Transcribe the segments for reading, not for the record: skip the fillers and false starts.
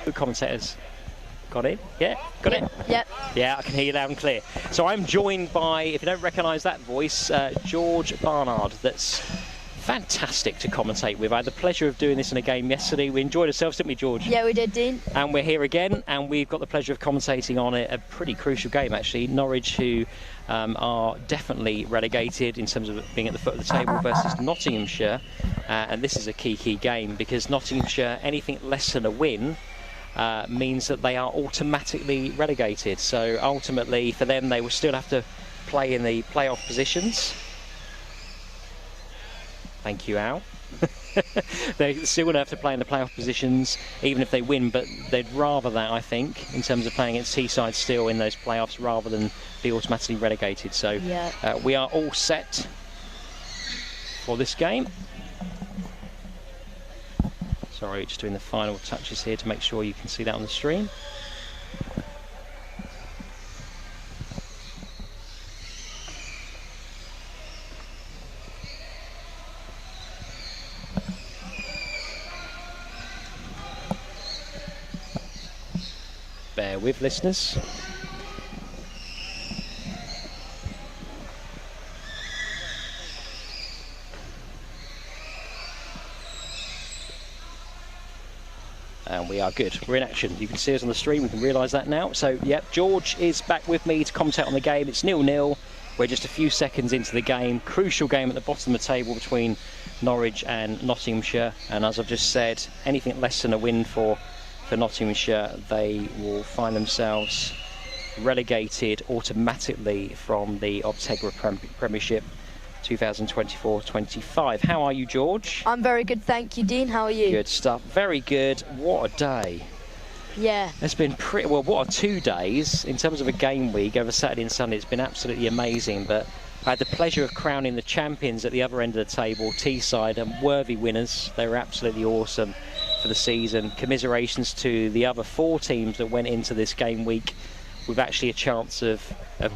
Good commentators. Got it? Yeah? Got it? Yep. Yeah, I can hear you loud and clear. So I'm joined by, if you don't recognise that voice, George Barnard. That's fantastic to commentate with. I had the pleasure of doing this in a game yesterday. We enjoyed ourselves, didn't we, George? Yeah, we did, Dean. And we're here again, and we've got the pleasure of commentating on a pretty crucial game, actually. Norwich, who are definitely relegated in terms of being at the foot of the table, versus Nottinghamshire. And this is a key game, because Nottinghamshire, anything less than a win, means that they are automatically relegated. So ultimately, for them, they will still have to play in the playoff positions. Thank you, Al. They still would have to play in the playoff positions, even if they win, but they'd rather that, I think, in terms of playing against Teesside still in those playoffs, rather than be automatically relegated. So yeah. We are all set for this game. Sorry, just doing the final touches here to make sure you can see that on the stream. Bear with, listeners. And we are good. We're in action. You can see us on the stream. We can realise that now. So, yeah, George is back with me to commentate on the game. It's 0-0. We're just a few seconds into the game. Crucial game at the bottom of the table between Norwich and Nottinghamshire. And as I've just said, anything less than a win for Nottinghamshire, they will find themselves relegated automatically from the Optegra Premiership 2024-25. How are you, George? I'm very good, thank you, Dean. How are you? Good stuff. Very good. What a day. Yeah. It's been pretty well. What are 2 days in terms of a game week over Saturday and Sunday? It's been absolutely amazing. But I had the pleasure of crowning the champions at the other end of the table, Teesside, and worthy winners. They were absolutely awesome for the season. Commiserations to the other 4 teams that went into this game week with actually a chance of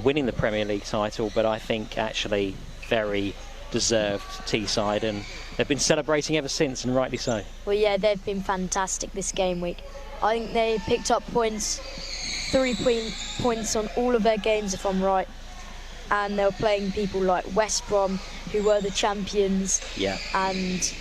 winning the Premier League title, but I think actually very deserved Teesside, and they've been celebrating ever since, and rightly so. Well, yeah, they've been fantastic this game week. I think they picked up points, 3 points on all of their games, if I'm right. And they were playing people like West Brom, who were the champions. Yeah. And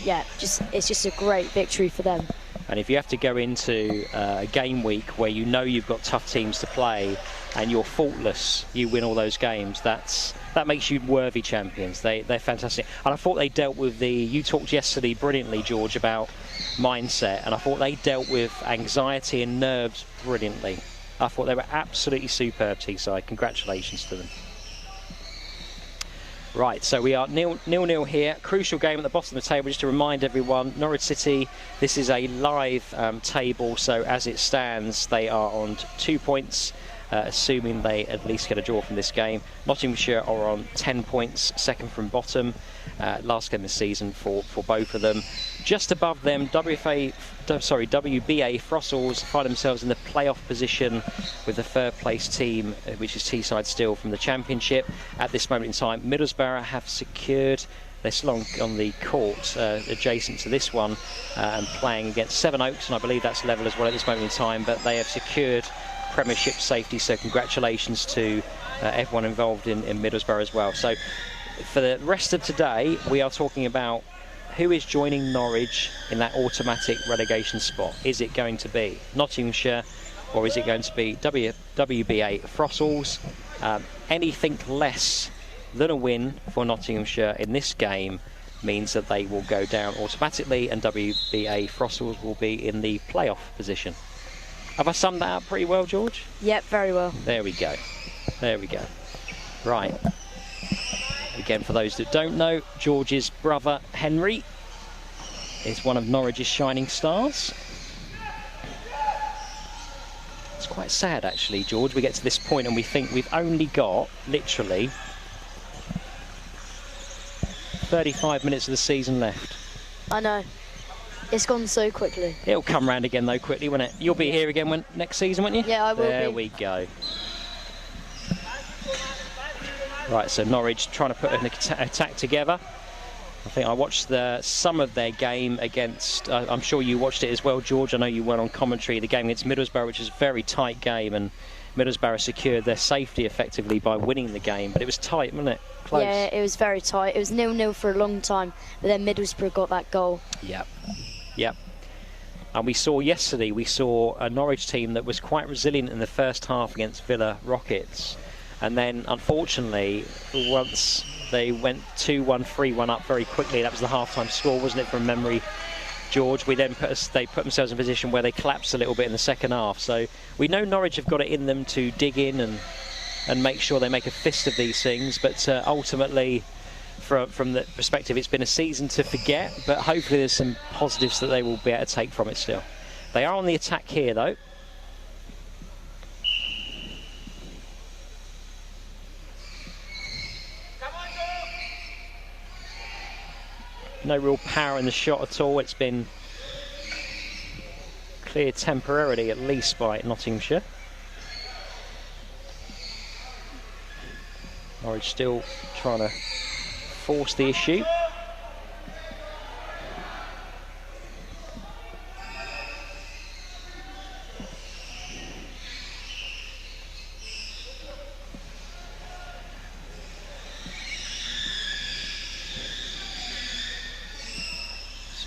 yeah, it's just a great victory for them. And if you have to go into a game week where you know you've got tough teams to play and you're faultless, you win all those games, that makes you worthy champions. They're fantastic. And I thought they dealt with you talked yesterday brilliantly, George, about mindset, and I thought they dealt with anxiety and nerves brilliantly. I thought they were absolutely superb, Teesside. Congratulations to them. Right, so we are 0-0 here. Crucial game at the bottom of the table. Just to remind everyone, Norwich City, this is a live table, so as it stands, they are on 2 points, assuming they at least get a draw from this game. Nottinghamshire are on 10 points, second from bottom. Last game of the season for both of them. Just above them, WBA Frossals find themselves in the playoff position with the third place team, which is Teesside still, from the Championship. At this moment in time, Middlesbrough have secured, they're still on the court adjacent to this one, and playing against Sevenoaks, and I believe that's level as well at this moment in time, but they have secured Premiership safety, so congratulations to everyone involved in Middlesbrough as well. So for the rest of today, we are talking about who is joining Norwich in that automatic relegation spot. Is it going to be Nottinghamshire, or is it going to be WBA Frossals? Anything less than a win for Nottinghamshire in this game means that they will go down automatically, and WBA Frossals will be in the playoff position. Have I summed that up pretty well, George? Yep, very well. There we go. There we go. Right. Again, for those that don't know, George's brother Henry is one of Norwich's shining stars. It's quite sad, actually, George. We get to this point and we think we've only got, literally, 35 minutes of the season left. I know. It's gone so quickly. It'll come round again, though, quickly, won't it? You'll be here again next season, won't you? Yeah, I will be. There we go. Right, so Norwich trying to put an attack together. I think I watched some of their game against, I'm sure you watched it as well, George. I know you went on commentary, the game against Middlesbrough, which was a very tight game, and Middlesbrough secured their safety effectively by winning the game. But it was tight, wasn't it? Close. Yeah, it was very tight. It was 0-0 for a long time, but then Middlesbrough got that goal. Yep. And we saw yesterday, a Norwich team that was quite resilient in the first half against Villa Rockets. And then, unfortunately, once they went 2-1, 3-1 up very quickly, that was the half-time score, wasn't it, from memory, George? They put themselves in a position where they collapsed a little bit in the second half. So we know Norwich have got it in them to dig in and make sure they make a fist of these things. But ultimately, from the perspective, it's been a season to forget. But hopefully there's some positives that they will be able to take from it still. They are on the attack here, though. No real power in the shot at all. It's been cleared temporarily, at least, by Nottinghamshire. Norwich still trying to force the issue.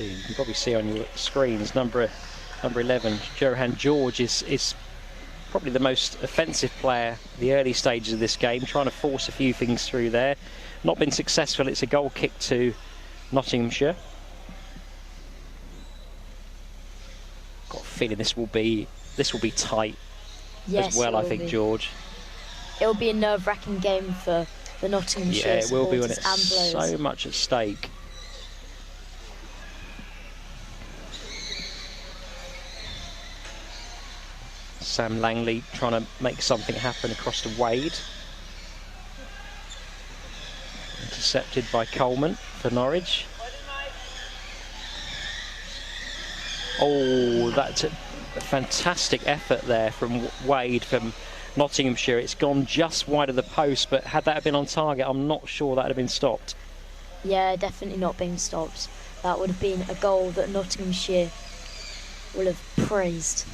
You can probably see on your screens number 11, Johan George is probably the most offensive player in the early stages of this game, trying to force a few things through there. Not been successful. It's a goal kick to Nottinghamshire. Got a feeling this will be tight as well, I think, George. It'll be a nerve-wracking game for the Nottinghamshire supporters. Yeah, it will be when it's so much at stake. Sam Langley trying to make something happen across to Wade. Intercepted by Coleman for Norwich. Oh, that's a fantastic effort there from Wade from Nottinghamshire. It's gone just wide of the post, but had that been on target, I'm not sure that would have been stopped. Yeah, definitely not being stopped. That would have been a goal that Nottinghamshire will have praised.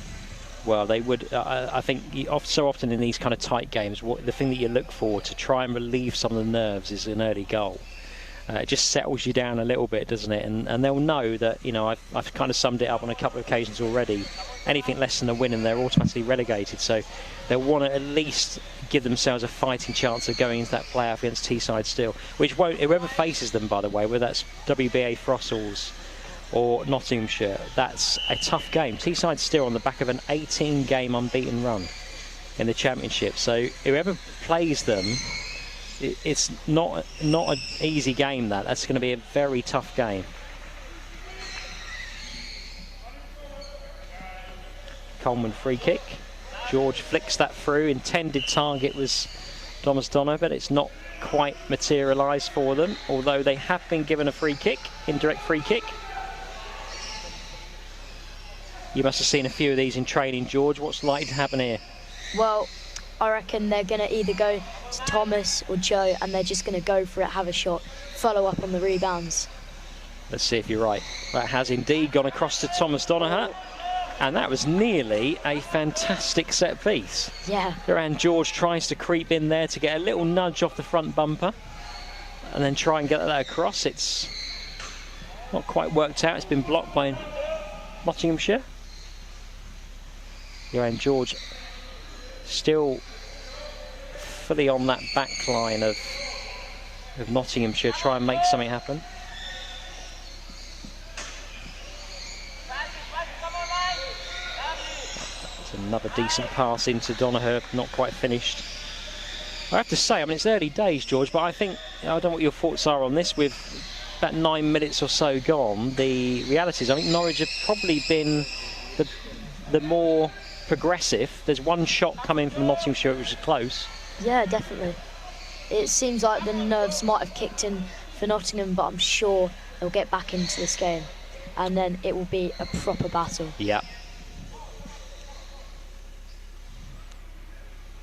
Well, they would. I think so often in these kind of tight games, the thing that you look for to try and relieve some of the nerves is an early goal. It just settles you down a little bit, doesn't it? And they'll know that, you know, I've kind of summed it up on a couple of occasions already. Anything less than a win and they're automatically relegated. So they'll want to at least give themselves a fighting chance of going into that playoff against Teesside still, which won't, whoever faces them, by the way, whether that's WBA Throstles or Nottinghamshire, that's a tough game. Teesside still on the back of an 18-game unbeaten run in the Championship. So whoever plays them, it's not an easy game. That's going to be a very tough game. Coleman free kick. George flicks that through. Intended target was Thomas Donner, but it's not quite materialised for them, although they have been given a free kick, indirect free kick. You must have seen a few of these in training, George. What's likely to happen here? Well, I reckon they're going to either go to Thomas or Joe, and they're just going to go for it, have a shot, follow up on the rebounds. Let's see if you're right. That has indeed gone across to Thomas Donoghue, and that was nearly a fantastic set piece. Yeah. And George tries to creep in there to get a little nudge off the front bumper, and then try and get that across. It's not quite worked out. It's been blocked by Nottinghamshire. And George still fully on that back line of Nottinghamshire, try and make something happen. That's another decent pass into Donoghue, not quite finished. I have to say, I mean, it's early days, George, but I think, I don't know what your thoughts are on this, with about 9 minutes or so gone, the reality is I think Norwich have probably been the more progressive. There's one shot coming from Nottinghamshire which is close. Yeah, definitely. It seems like the nerves might have kicked in for Nottingham, but I'm sure they'll get back into this game, and then it will be a proper battle. Yeah.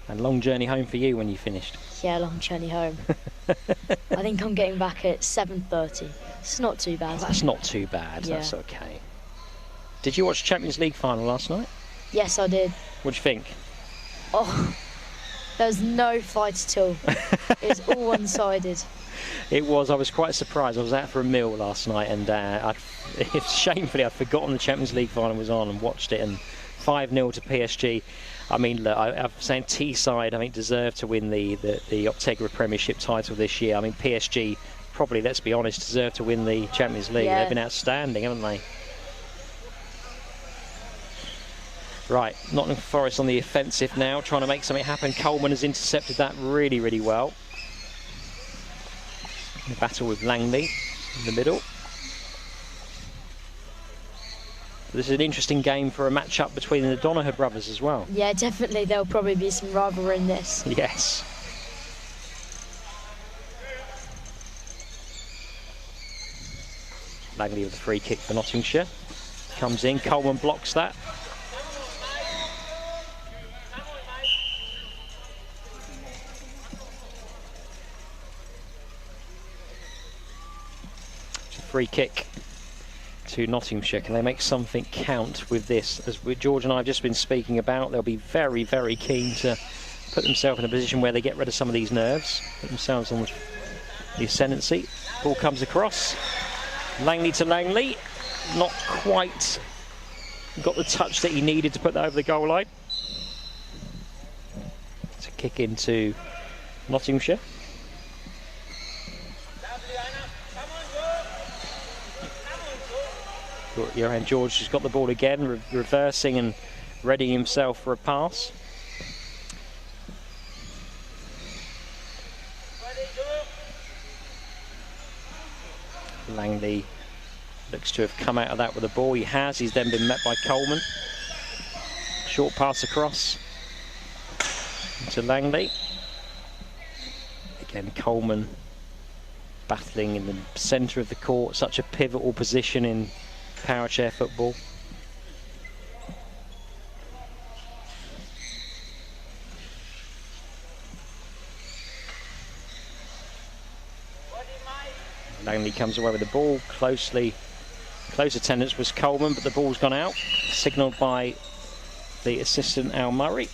And long journey home for you when you finished. Yeah, long journey home. I think I'm getting back at 7:30. It's not too bad. That's not too bad. Yeah. That's okay. Did you watch the Champions League final last night? Yes, I did. What do you think? Oh, there was no fight at all. It was all one-sided. It was. I was quite surprised. I was out for a meal last night, and shamefully I'd forgotten the Champions League final was on and watched it. And 5-0 to PSG. I mean, look, I'm saying Teesside, I think, deserved to win the Optegra Premiership title this year. I mean, PSG probably, let's be honest, deserved to win the Champions League. Yeah. They've been outstanding, haven't they? Right, Nottingham Forest on the offensive now, trying to make something happen. Coleman has intercepted that really, really well. The battle with Langley in the middle. This is an interesting game for a match-up between the Donoghue brothers as well. Yeah, definitely. There'll probably be some rivalry in this. Yes. Langley with a free kick for Nottinghamshire. Comes in, Coleman blocks that. It's a free kick to Nottinghamshire. Can they make something count with this? As George and I have just been speaking about, they'll be very, very keen to put themselves in a position where they get rid of some of these nerves, put themselves on the ascendancy. Ball comes across. Langley to Langley. Not quite got the touch that he needed to put that over the goal line. It's a kick into Nottinghamshire. Johan George has got the ball again, reversing and readying himself for a pass. Langley looks to have come out of that with the ball. He has. He's then been met by Coleman. Short pass across to Langley. Again, Coleman battling in the centre of the court. Such a pivotal position in power chair football. Langley comes away with the ball. Close attendance was Coleman, but the ball's gone out. Signalled by the assistant Al Murray.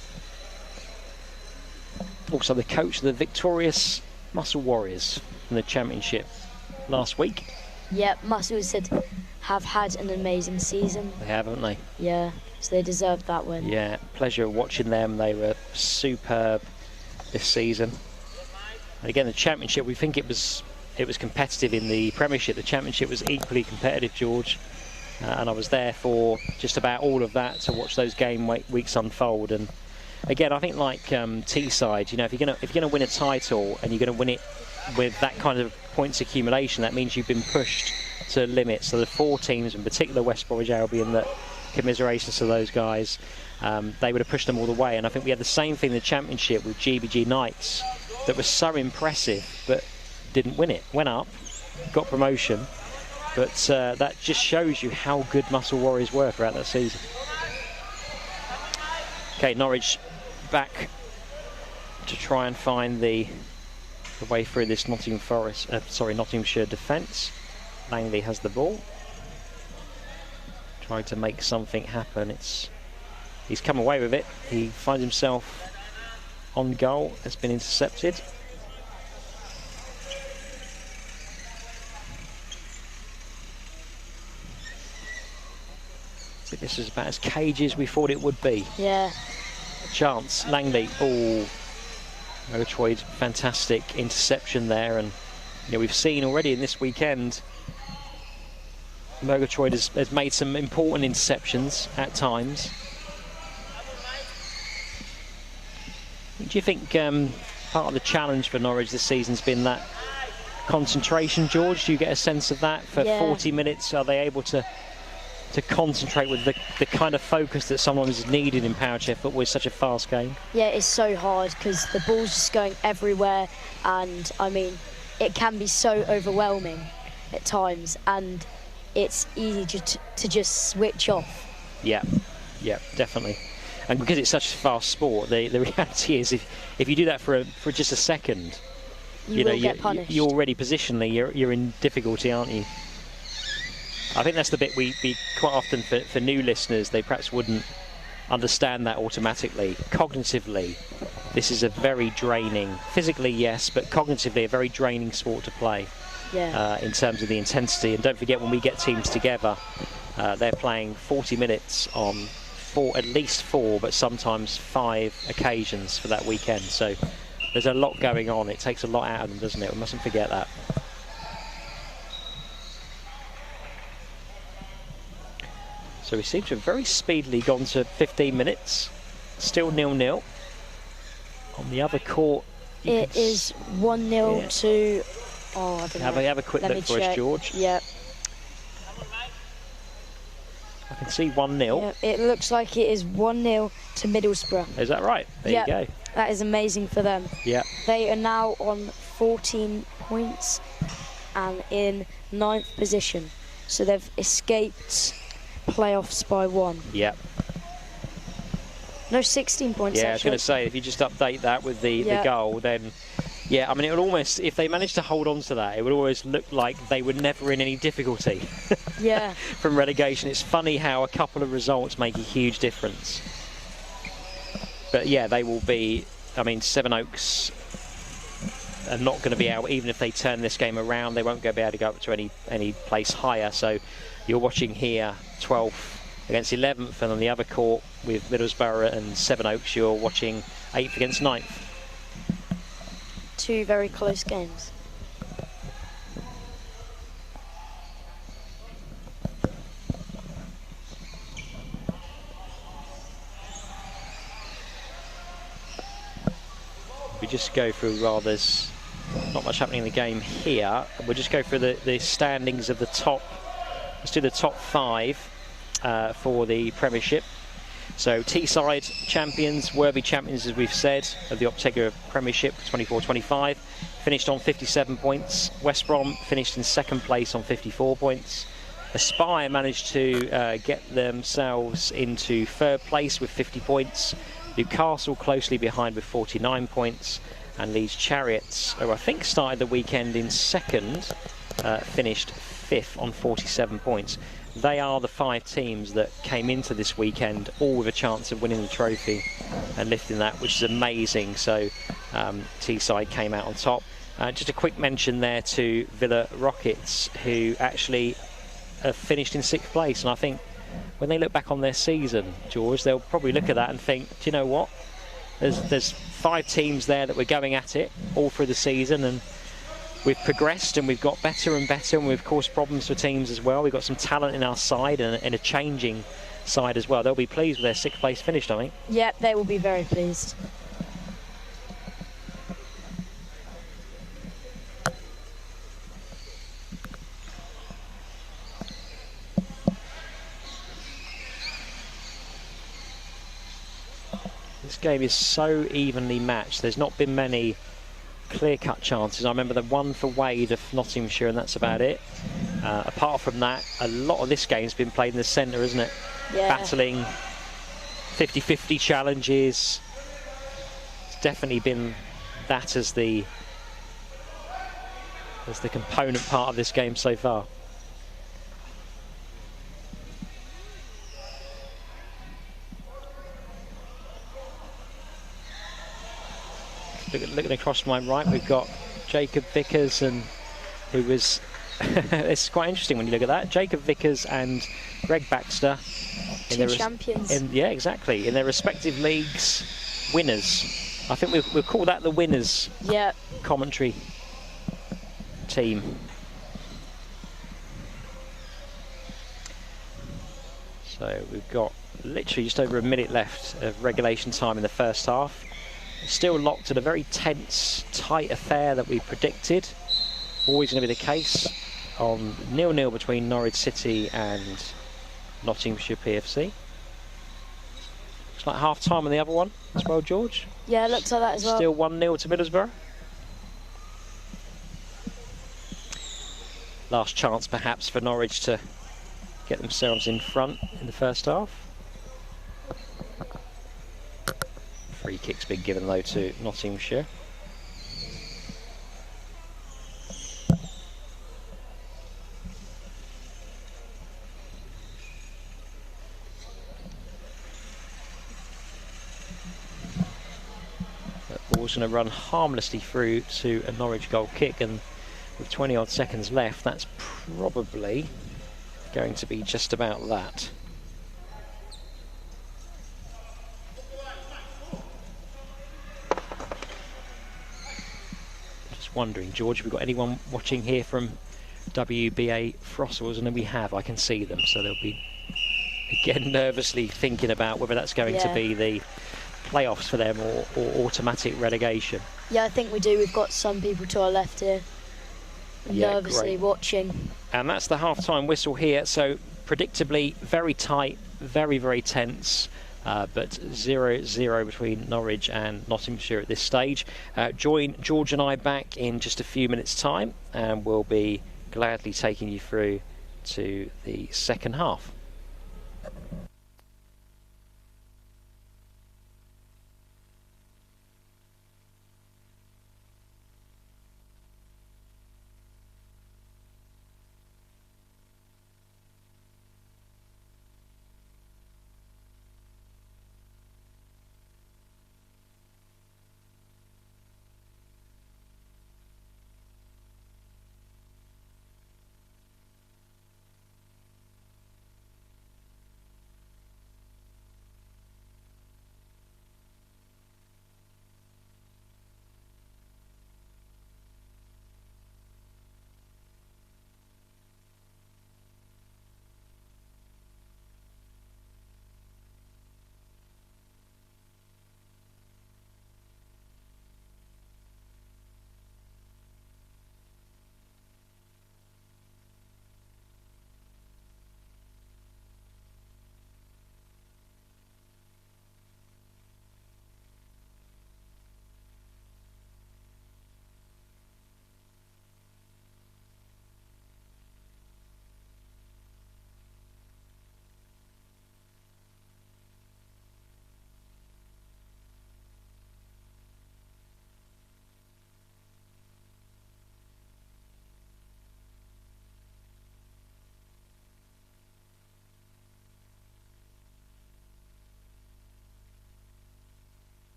Also the coach of the victorious Muscle Warriors in the Championship last week. Yeah, Muscle have had an amazing season. They have, haven't they? Yeah, so they deserved that win. Yeah, pleasure watching them. They were superb this season. And again, the Championship, we think it was competitive in the Premiership. The Championship was equally competitive, George. And I was there for just about all of that to watch those weeks unfold. And again, I think like Teesside, you know, if you're going to win a title and you're going to win it with that kind of points accumulation, that means you've been pushed to limits. So the 4 teams, in particular West Bromwich Albion, that commiserations to those guys, they would have pushed them all the way. And I think we had the same thing in the Championship with GBG Knights, that was so impressive, but didn't win it. Went up, got promotion, but that just shows you how good Muscle Warriors were throughout that season. Okay, Norwich back to try and find the way through this Nottinghamshire defence. Langley has the ball, trying to make something happen. He's come away with it. He finds himself on goal. Has been intercepted. So this is about as cagey as we thought it would be. Yeah. Chance. Langley. Oh, Murgatroyd, fantastic interception there, and you know, we've seen already in this weekend Murgatroyd has made some important interceptions at times. Do you think part of the challenge for Norwich this season has been that concentration, George? Do you get a sense of that? For 40 minutes, are they able to concentrate with the kind of focus that sometimes is needed in power chair football with such a fast game? Yeah, it's so hard because the ball's just going everywhere, and I mean, it can be so overwhelming at times, and it's easy to just switch off. Yeah, definitely. And because it's such a fast sport, the reality is if you do that for just a second, you will get punished. You're already positionally, you're in difficulty, aren't you? I think that's the bit we quite often, for new listeners, they perhaps wouldn't understand that automatically. Cognitively, this is a very draining, physically yes, but cognitively a very draining sport to play. Yeah. In terms of the intensity. And don't forget, when we get teams together, they're playing 40 minutes on at least 4, but sometimes 5 occasions for that weekend. So there's a lot going on. It takes a lot out of them, doesn't it? We mustn't forget that. So we seem to have very speedily gone to 15 minutes. Still 0-0. On the other court, it is 1-0 to... Oh, I don't know. Have a quick look for us, George. Yeah. I can see 1-0. Yeah, it looks like it is 1-0 to Middlesbrough. Is that right? There you go. That is amazing for them. Yeah. They are now on 14 points and in 9th position. So they've escaped playoffs by 1. Yeah. No, 16 points. Yeah, I was going to say, if you just update that with the goal, then... Yeah, I mean, it would almost, if they managed to hold on to that, it would always look like they were never in any difficulty. Yeah. From relegation. It's funny how a couple of results make a huge difference. But yeah, they will be, I mean, Sevenoaks are not going to be able, even if they turn this game around, they won't be able to go up to any place higher. So you're watching here 12th against 11th, and on the other court with Middlesbrough and Sevenoaks, you're watching 8th against 9th. 2 very close games. We just go through, there's not much happening in the game here. We'll just go through the standings of the top. Let's do the top 5 for the Premiership. So Teesside champions, worthy champions as we've said, of the Optegra Premiership 24-25, finished on 57 points. West Brom finished in 2nd place on 54 points. Aspire managed to get themselves into 3rd place with 50 points. Newcastle closely behind with 49 points. And Leeds Chariots, who I think started the weekend in 2nd, finished 5th on 47 points. They are the 5 teams that came into this weekend all with a chance of winning the trophy and lifting that, which is amazing. So Teesside came out on top. Just a quick mention there to Villa Rockets, who actually finished in 6th place. And I think when they look back on their season, George, they'll probably look at that and think, do you know what? There's 5 teams there that were going at it all through the season, and we've progressed and we've got better and better, and we've caused problems for teams as well. We've got some talent in our side and a changing side as well. They'll be pleased with their 6th place finish, I think. Yeah, they will be very pleased. This game is so evenly matched. There's not been many clear-cut chances. I remember the one for Wade of Nottinghamshire, and that's about it. Apart from that, a lot of this game's been played in the centre, isn't it? Yeah. Battling 50-50 challenges. It's definitely been that as the component part of this game so far. Looking across to my right, we've got Jacob Vickers, and who was it's quite interesting when you look at that. Jacob Vickers and Greg Baxter, two champions. Yeah, exactly. In their respective leagues, winners. I think we'll call that the winners. Yeah. Commentary team. So we've got literally just over a minute left of regulation time in the first half. Still locked in a very tense, tight affair that we predicted. Always going to be the case on 0-0 between Norwich City and Nottinghamshire PFC. Looks like half time on the other one as well, George. Yeah, it looks like that as well. Still 1-0 to Middlesbrough. Last chance perhaps for Norwich to get themselves in front in the first half. Free kick's been given though to Nottinghamshire. ball's going to run harmlessly through to a Norwich goal kick, and with 20 odd seconds left, that's probably going to be just about that. Just wondering, George, have we got anyone watching here from WBA Frossals? And we have, I can see them, so they'll be again nervously thinking about whether that's going to be the playoffs for them or automatic relegation. Yeah, I think we do. We've got some people to our left here nervously watching. And that's the half-time whistle here, so predictably very tight, very, very tense, but 0-0 between Norwich and Nottinghamshire at this stage. Join George and I back in just a few minutes' time, and we'll be gladly taking you through to the second half.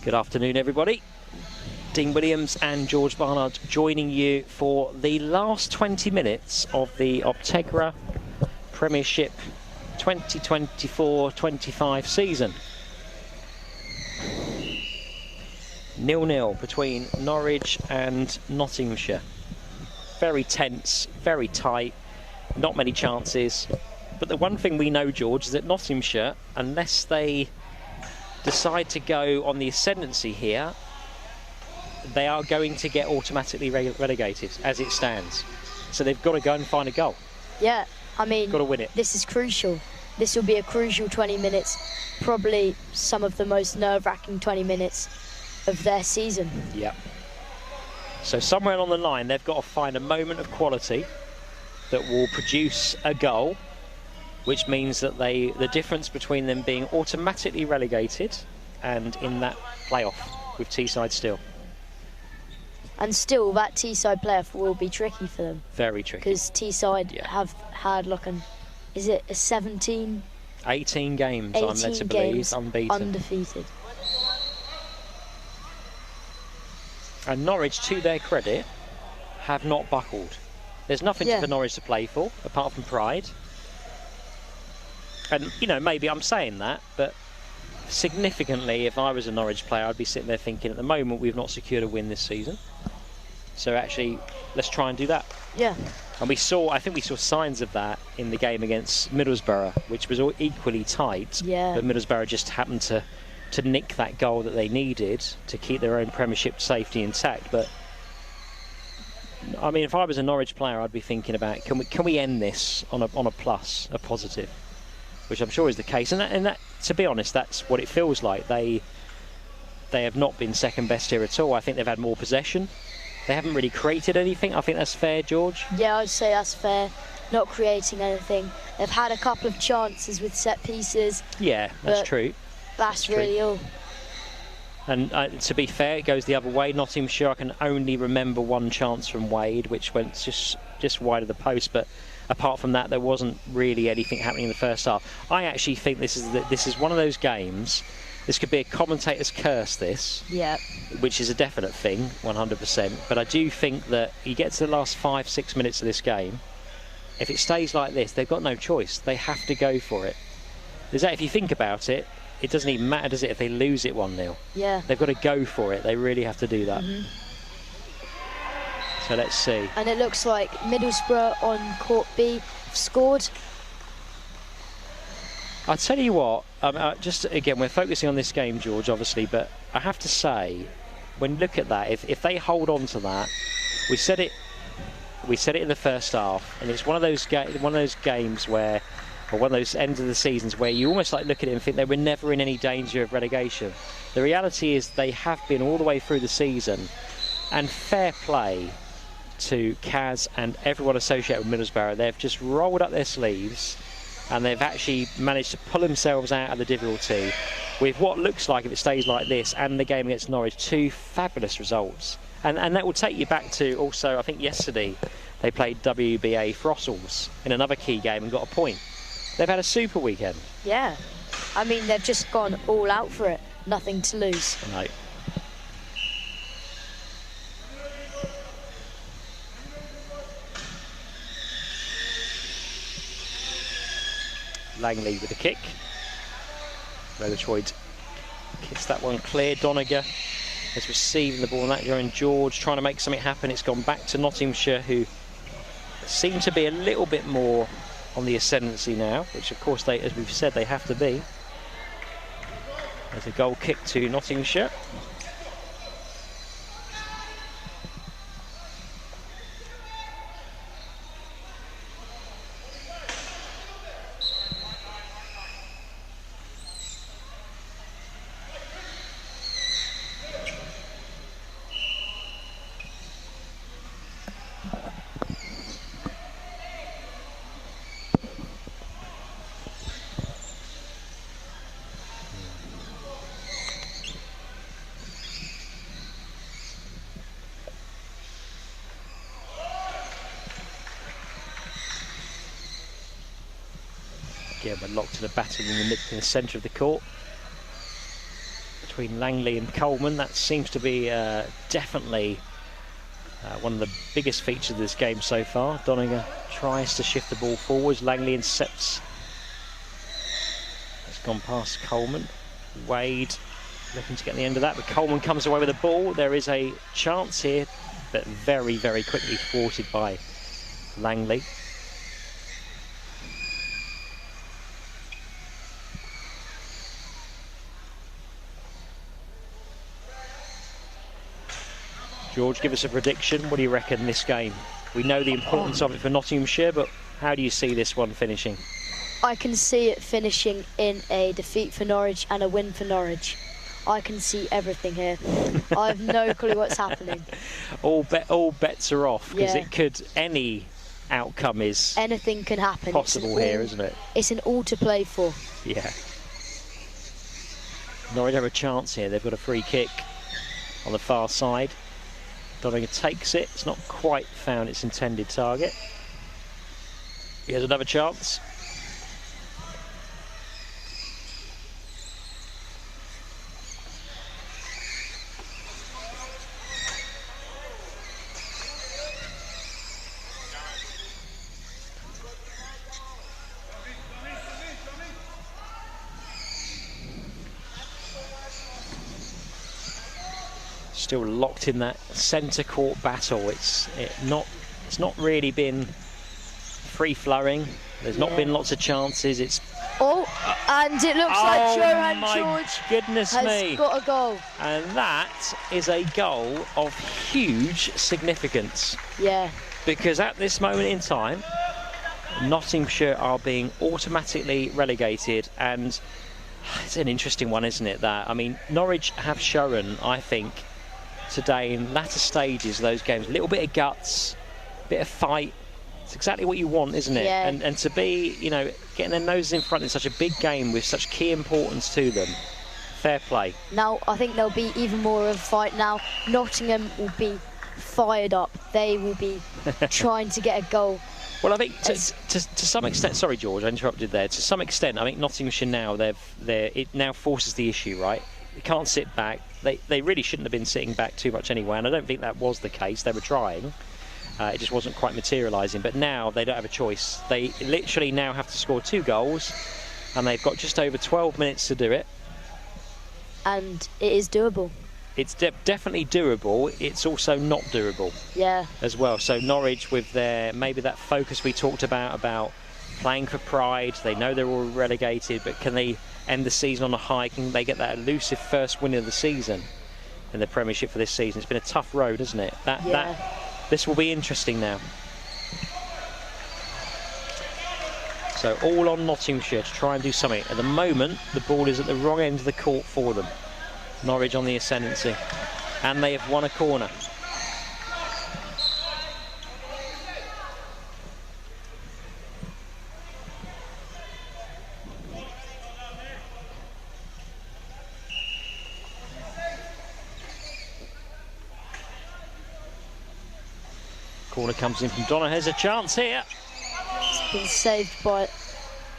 Good afternoon, everybody. Dean Williams and George Barnard joining you for the last 20 minutes of the Optegra Premiership 2024-25 season. 0-0 between Norwich and Nottinghamshire. Very tense, very tight, not many chances. But the one thing we know, George, is that Nottinghamshire, unless they decide to go on the ascendancy here, they are going to get automatically relegated as it stands. So they've got to go and find a goal. Yeah, I mean, got to win it. This is crucial. This will be a crucial 20 minutes, probably some of the most nerve-wracking 20 minutes of their season. Yeah. So somewhere along the line, they've got to find a moment of quality that will produce a goal, which means that the difference between them being automatically relegated and in that playoff with Teesside still. And still, that Teesside playoff will be tricky for them. Very tricky. Because Teesside have had like is it a 17? 18 games, 18 I'm led to believe, unbeaten. Undefeated. And Norwich, to their credit, have not buckled. There's nothing for Norwich to play for, apart from pride. And, you know, maybe I'm saying that, but significantly, if I was a Norwich player, I'd be sitting there thinking, at the moment, we've not secured a win this season. So actually, let's try and do that. Yeah. And I think we saw signs of that in the game against Middlesbrough, which was all equally tight. Yeah. But Middlesbrough just happened to nick that goal that they needed to keep their own Premiership safety intact. But I mean, if I was a Norwich player, I'd be thinking about, can we end this on a plus, a positive, which I'm sure is the case. And that, to be honest, that's what it feels like. They have not been second best here at all. I think they've had more possession. They haven't really created anything. I think that's fair, George. Yeah, I'd say that's fair. Not creating anything. They've had a couple of chances with set pieces. Yeah, that's true. That's really all. And to be fair, it goes the other way. Nottinghamshire, I can only remember one chance from Wade, which went just wide of the post. But apart from that, there wasn't really anything happening in the first half. I actually think this is one of those games. This could be a commentator's curse, which is a definite thing, 100%. But I do think that you get to the last 5-6 minutes of this game, if it stays like this, they've got no choice. They have to go for it. If you think about it, it doesn't even matter, does it, if they lose it 1-0? Yeah. They've got to go for it. They really have to do that. So let's see. And it looks like Middlesbrough on Court B have scored. I'll tell you what, just again, we're focusing on this game, George, obviously, but I have to say, when you look at that, if they hold on to that, we said it in the first half, and it's one of those games where, or one of those ends of the seasons where you almost like look at it and think they were never in any danger of relegation. The reality is they have been all the way through the season, and fair play to Kaz and everyone associated with Middlesbrough. They've just rolled up their sleeves and they've actually managed to pull themselves out of the difficulty with what looks like, if it stays like this, and the game against Norwich, 2 fabulous results. And that will take you back to also, I think yesterday they played WBA Throssels in another key game and got a point. They've had a super weekend. Yeah. I mean, they've just gone all out for it. Nothing to lose. No. Langley with the kick. Rutherford kicks that one clear. Doniger is receiving the ball on that. And George trying to make something happen. It's gone back to Nottinghamshire, who seem to be a little bit more on the ascendancy now, which of course they, as we've said, they have to be. There's a goal kick to Nottinghamshire. Again, we're locked to the battle in the centre of the court. between Langley and Coleman. That seems to be definitely one of the biggest features of this game so far. Donninger tries to shift the ball forwards. Langley intercepts. It's gone past Coleman. Wade looking to get the end of that, but Coleman comes away with the ball. There is a chance here, but very, very quickly thwarted by Langley. George, give us a prediction. What do you reckon this game? We know the importance of it for Nottinghamshire, but how do you see this one finishing? I can see it finishing in a defeat for Norwich and a win for Norwich. I can see everything here. I have no clue what's happening. All bets are off, because Yeah. it could, any outcome is Anything can happen. possible here, isn't it? It's an all to play for. Yeah. Norwich have a chance here. They've got a free kick on the far side. Donninger takes it. It's not quite found its intended target. Here's another chance. Still locked in that centre court battle. It's not really been free flowing. There's not been lots of chances. It's And it looks like Johan George goodness has me. got a goal. And that is a goal of huge significance. Yeah. Because at this moment in time, Nottinghamshire are being automatically relegated, and it's an interesting one, isn't it? That, I mean, Norwich have shown, I think, today in latter stages of those games, a little bit of guts, a bit of fight. It's exactly what you want, isn't it? Yeah. And to be, you know, getting their noses in front in such a big game with such key importance to them, fair play. Now I think there'll be even more of a fight now. Nottingham will be fired up. They will be trying to get a goal. Well, I think to some extent, sorry George, I interrupted there. To some extent, I think Nottinghamshire now, it now forces the issue, right? They can't sit back. They really shouldn't have been sitting back too much anyway, and I don't think that was the case. They were trying. It just wasn't quite materialising. But now they don't have a choice. They literally now have to score 2 goals, and they've got just over 12 minutes to do it. And it is doable. It's definitely doable. It's also not doable. Yeah. As well. So Norwich, with their maybe that focus we talked about playing for pride. They know they're all relegated, but can they end the season on a high? Can they get that elusive first win of the season in the Premiership for this season? It's been a tough road, hasn't it? This will be interesting now. So all on Nottinghamshire to try and do something. At the moment, the ball is at the wrong end of the court for them. Norwich on the ascendancy, and they have won a corner. Corner comes in from Donner. Has a chance here. It's been saved by...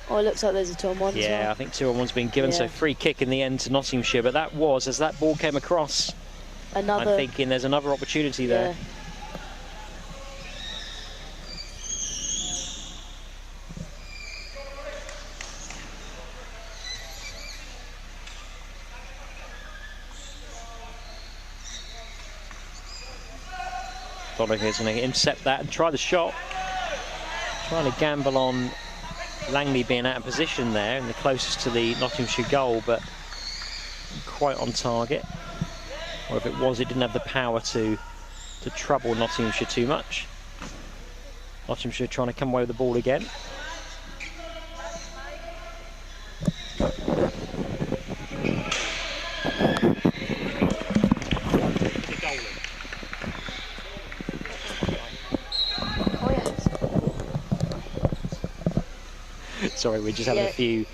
Oh, it looks like there's a 2-on-1 as well. Yeah, I think 2-on-1's been given, so free kick in the end to Nottinghamshire. But that was, as that ball came across, I'm thinking there's another opportunity there. Donner's going to intercept that and try the shot. Trying to gamble on Langley being out of position there and the closest to the Nottinghamshire goal, but quite on target. Or if it was, it didn't have the power to trouble Nottinghamshire too much. Nottinghamshire trying to come away with the ball again. Sorry, we're just having a few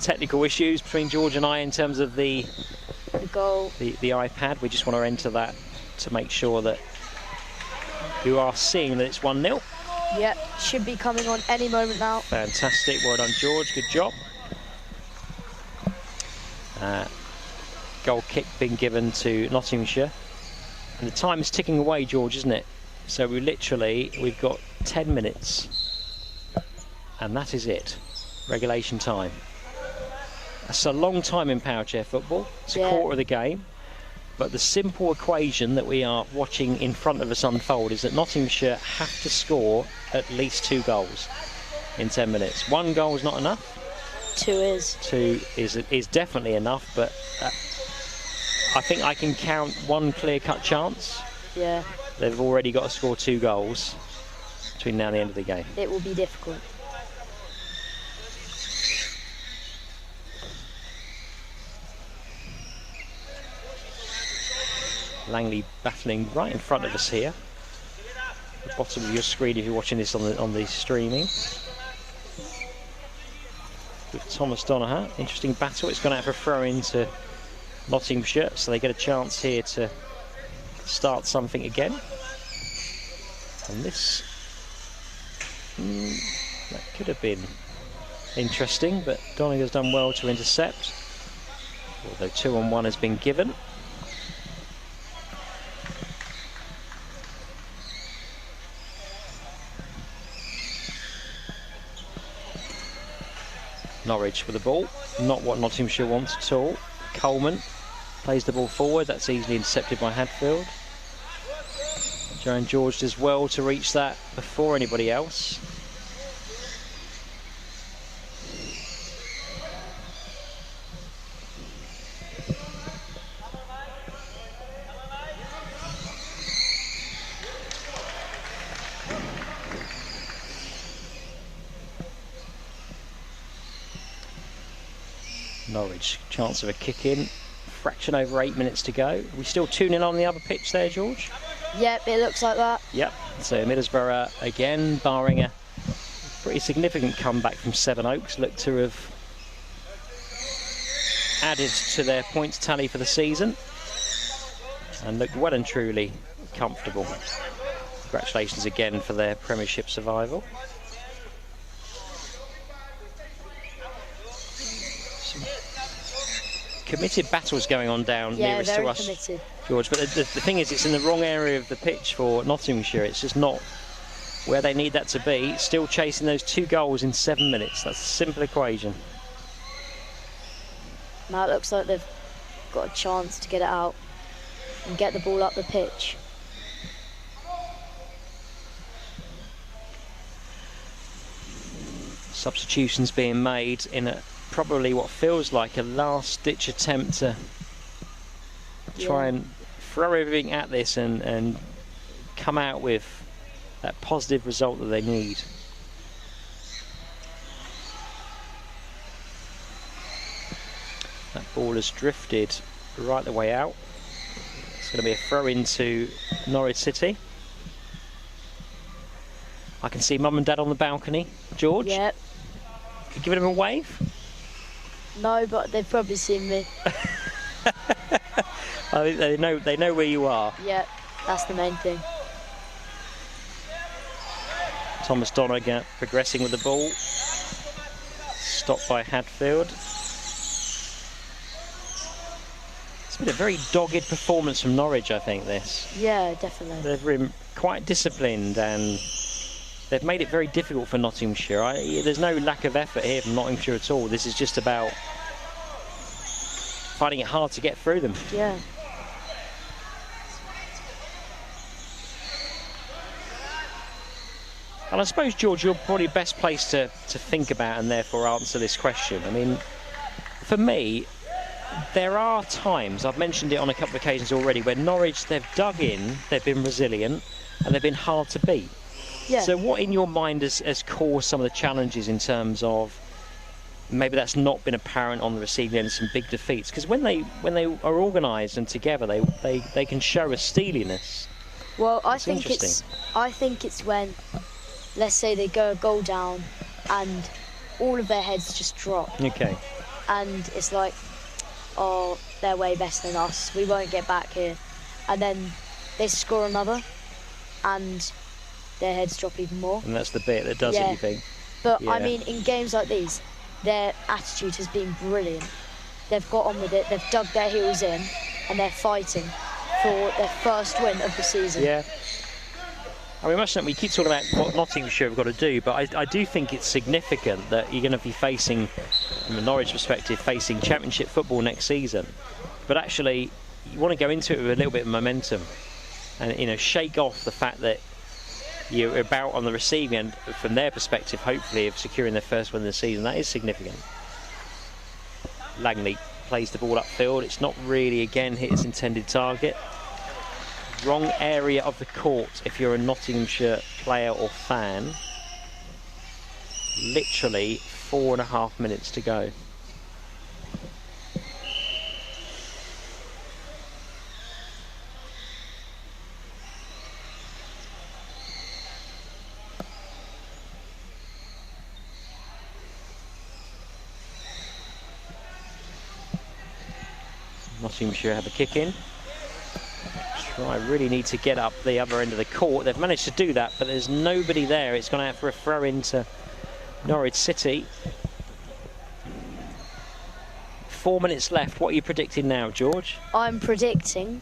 technical issues between George and I in terms of the goal, the iPad. We just want to enter that to make sure that you are seeing that it's 1-0. Yeah, should be coming on any moment now. Fantastic, well done George, good job. goal kick being given to Nottinghamshire. And the time is ticking away, George, isn't it? So we've got 10 minutes. And that is it. Regulation time. That's a long time in power chair football. It's a quarter of the game. But the simple equation that we are watching in front of us unfold is that Nottinghamshire have to score at least 2 goals in 10 minutes. 1 goal is not enough. 2 is. 2 is definitely enough, but I think I can count 1 clear-cut chance. Yeah. They've already got to score 2 goals between now and the end of the game. It will be difficult. Langley battling right in front of us here. The bottom of your screen if you're watching this on the streaming. With Thomas Donoghue. Interesting battle. It's gone out for a throw into Nottinghamshire, so they get a chance here to start something again. And this that could have been interesting, but Donoghue's done well to intercept, although 2-on-1 has been given. Norwich with the ball, not what Nottinghamshire wants at all. Coleman plays the ball forward, that's easily intercepted by Hadfield. Joe George does well to reach that before anybody else. Norwich, chance of a kick in. Fraction over 8 minutes to go. Are we still 2-0 on the other pitch there, George? Yep, it looks like that. Yep. So Middlesbrough again, barring a pretty significant comeback from Sevenoaks, look to have added to their points tally for the season and looked well and truly comfortable. Congratulations again for their Premiership survival. Committed battles going on down nearest to us, committed. George, but the thing is, it's in the wrong area of the pitch for Nottinghamshire. It's just not where they need that to be. Still chasing those 2 goals in 7 minutes. That's a simple equation. Now it looks like they've got a chance to get it out and get the ball up the pitch. Substitutions being made in probably what feels like a last-ditch attempt to try and throw everything at this and come out with that positive result that they need. That ball has drifted right the way out. It's going to be a throw into Norwich City. I can see Mum and Dad on the balcony. George? Yep. You giving them a wave? No, but they've probably seen me. I think they know where you are. Yeah, that's the main thing. Thomas Donoghue progressing with the ball. Stopped by Hadfield. It's been a very dogged performance from Norwich, I think, this. Yeah, definitely. They've been quite disciplined and they've made it very difficult for Nottinghamshire. There's no lack of effort here from Nottinghamshire at all. This is just about finding it hard to get through them. Yeah. And I suppose, George, you're probably best placed to think about and therefore answer this question. I mean, for me, there are times, I've mentioned it on a couple of occasions already, where Norwich, they've dug in, they've been resilient, and they've been hard to beat. Yeah. So what in your mind has caused some of the challenges in terms of maybe that's not been apparent on the receiving end of some big defeats? Because when they are organised and together, they can show a steeliness. Well, I think it's when, let's say they go a goal down and all of their heads just drop. Okay. And it's like, oh, they're way better than us. We won't get back here. And then they score another and their heads drop even more. And that's the bit that does it, you think? But I mean, in games like these, their attitude has been brilliant. they've got on with it, they've dug their heels in, and they're fighting for their first win of the season. Yeah. I mean, we keep talking about what Nottinghamshire have got to do, but I do think it's significant that you're going to be facing, from a Norwich perspective, facing Championship football next season. But actually, you want to go into it with a little bit of momentum, and shake off the fact that you're about on the receiving end, from their perspective, hopefully, of securing their first win of the season. That is significant. Langley plays the ball upfield. It's not really, again, hit its intended target. Wrong area of the court if you're a Nottinghamshire player or fan. Literally 4.5 minutes to go. Nottinghamshire have a kick in. I really need to get up the other end of the court. They've managed to do that, but there's nobody there. It's gone out for a throw into Norwich City. 4 minutes left. What are you predicting now, George? I'm predicting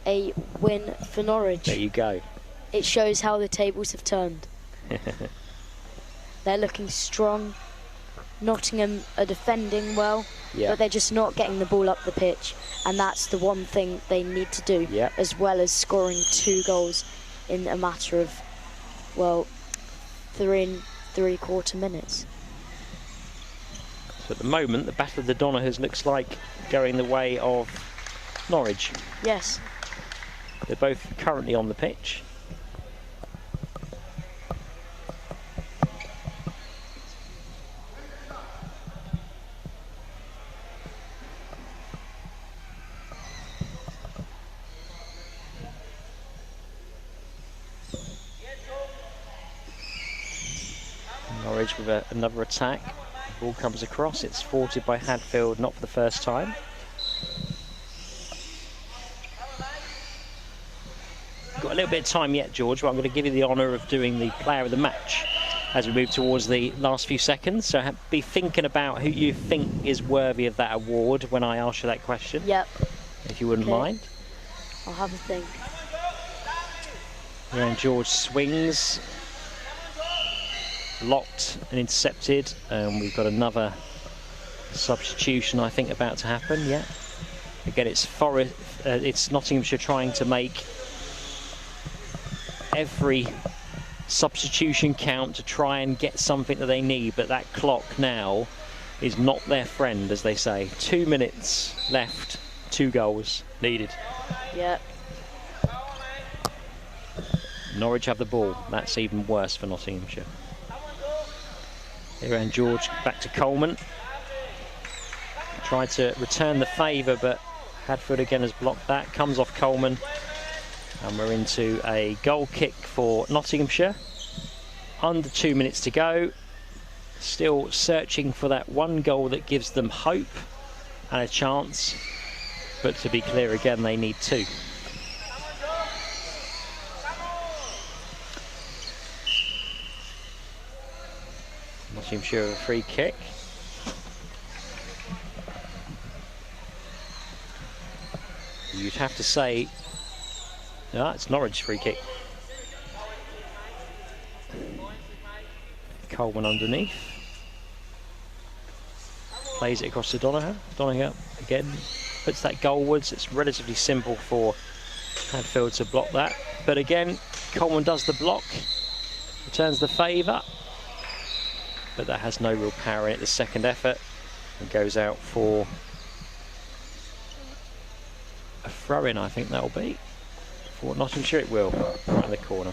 a win for Norwich. There you go. It shows how the tables have turned. They're looking strong. Nottingham are defending well, but they're just not getting the ball up the pitch, and that's the one thing they need to do, as well as scoring 2 goals in a matter of, well, 3.75 minutes. So at the moment, the Battle of the Donahers looks like going the way of Norwich. Yes. They're both currently on the pitch. Norwich with another attack. The ball comes across. It's thwarted by Hadfield, not for the first time. Got a little bit of time yet, George, but I'm going to give you the honour of doing the player of the match as we move towards the last few seconds. So be thinking about who you think is worthy of that award when I ask you that question. Yep. If you wouldn't mind. I'll have a think. And George swings. Blocked and intercepted, and we've got another substitution, I think, about to happen. Again, it's Nottinghamshire trying to make every substitution count to try and get something that they need, but that clock now is not their friend, as they say. 2 minutes left, 2 goals needed. Norwich have the ball. That's even worse for Nottinghamshire. Here and George back to Coleman. Tried to return the favour, but Hadfield again has blocked that. Comes off Coleman. And we're into a goal kick for Nottinghamshire. Under 2 minutes to go. Still searching for that one goal that gives them hope and a chance. But to be clear again, they need 2. Nottinghamshire a free kick. You'd have to say, no, it's Norwich free kick. Coleman underneath. Plays it across to Donoghue. Donoghue again puts that goalwards. It's relatively simple for Hadfield to block that. But again, Coleman does the block. Returns the favour. But that has no real power in it, the second effort, and goes out for a throw-in, I think that'll be. For Nottinghamshire it will, right in the corner.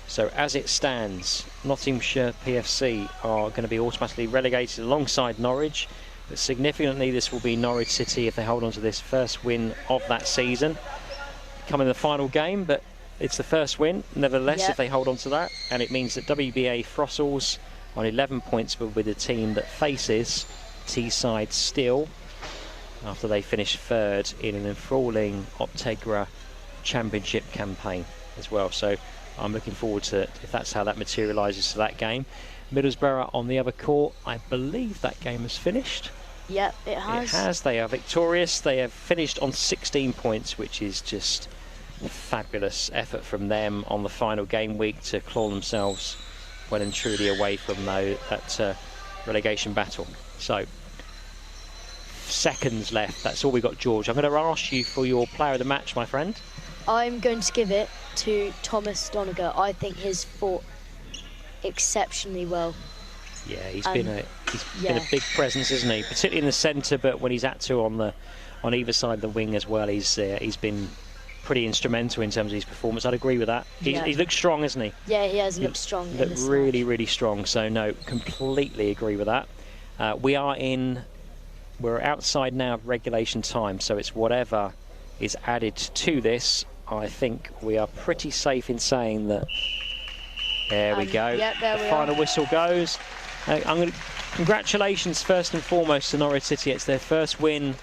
So as it stands, Nottinghamshire PFC are going to be automatically relegated alongside Norwich, but significantly this will be Norwich City if they hold on to this first win of that season. Come in the final game, but it's the first win, nevertheless, if they hold on to that, and it means that WBA Throstles on 11 points will be the team that faces Teesside Still after they finish third in an enthralling Optegra Championship campaign as well. So I'm looking forward to if that's how that materialises to that game. Middlesbrough on the other court, I believe that game has finished. Yep, it has. It has. They are victorious. They have finished on 16 points, which is just a fabulous effort from them on the final game week to claw themselves well and truly away from that relegation battle. So, seconds left. That's all we got, George. I'm going to ask you for your player of the match, my friend. I'm going to give it to Thomas Doniger. I think he's fought exceptionally well. Yeah, he's been a big presence, isn't he? Particularly in the centre, but when he's had to on either side of the wing as well, he's been pretty instrumental in terms of his performance. I'd agree with that. He looks strong, isn't he? Yeah, he has looked strong. He looked really, really strong. So no, completely agree with that. We're outside now of regulation time, so it's whatever is added to this. I think we are pretty safe in saying that. There we go. Yep, there the we final are. Whistle goes. Congratulations first and foremost to Norwich City. It's their first win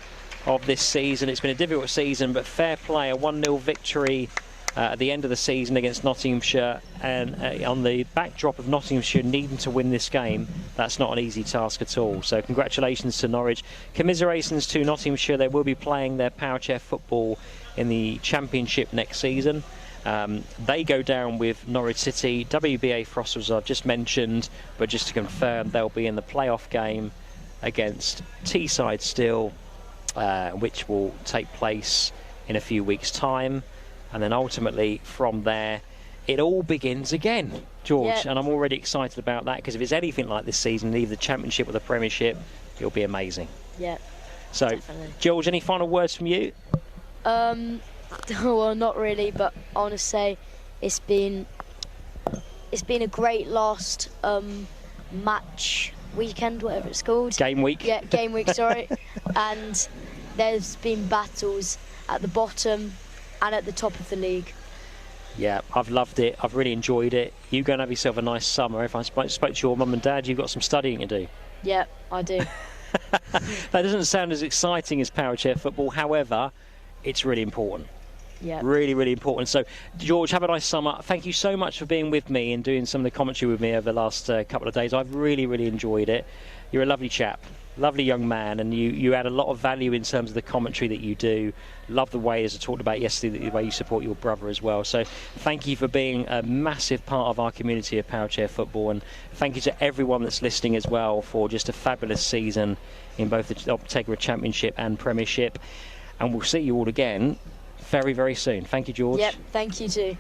of this season. It's been a difficult season, but fair play, a 1-0 victory at the end of the season against Nottinghamshire, and on the backdrop of Nottinghamshire needing to win this game, that's not an easy task at all. So congratulations to Norwich. Commiserations to Nottinghamshire. They will be playing their power chair football in the Championship next season. They go down with Norwich City. WBA Frost, I've just mentioned, but just to confirm, they'll be in the playoff game against Teesside still, which will take place in a few weeks' time. And then ultimately, from there, it all begins again, George. Yep. And I'm already excited about that, because if it's anything like this season, either the Championship or the Premiership, it'll be amazing. Yeah. So, definitely. George, any final words from you? Well, not really, but I want to say it's been a great last match weekend, whatever it's called. Game week. Yeah, game week, sorry. And there's been battles at the bottom and at the top of the league. Yeah, I've loved it. I've really enjoyed it. You go and have yourself a nice summer. If I spoke to your mum and dad, you've got some studying to do. Yeah, I do. That doesn't sound as exciting as power chair football. However, it's really important. Yeah. Really, really important. So, George, have a nice summer. Thank you so much for being with me and doing some of the commentary with me over the last couple of days. I've really, really enjoyed it. You're a lovely chap, lovely young man, and you add a lot of value in terms of the commentary that you do. Love the way, as I talked about yesterday, the way you support your brother as well. So thank you for being a massive part of our community of power chair football, and thank you to everyone that's listening as well for just a fabulous season in both the Optegra Championship and Premiership. And we'll see you all again very, very soon. Thank you, George. Yep, thank you too.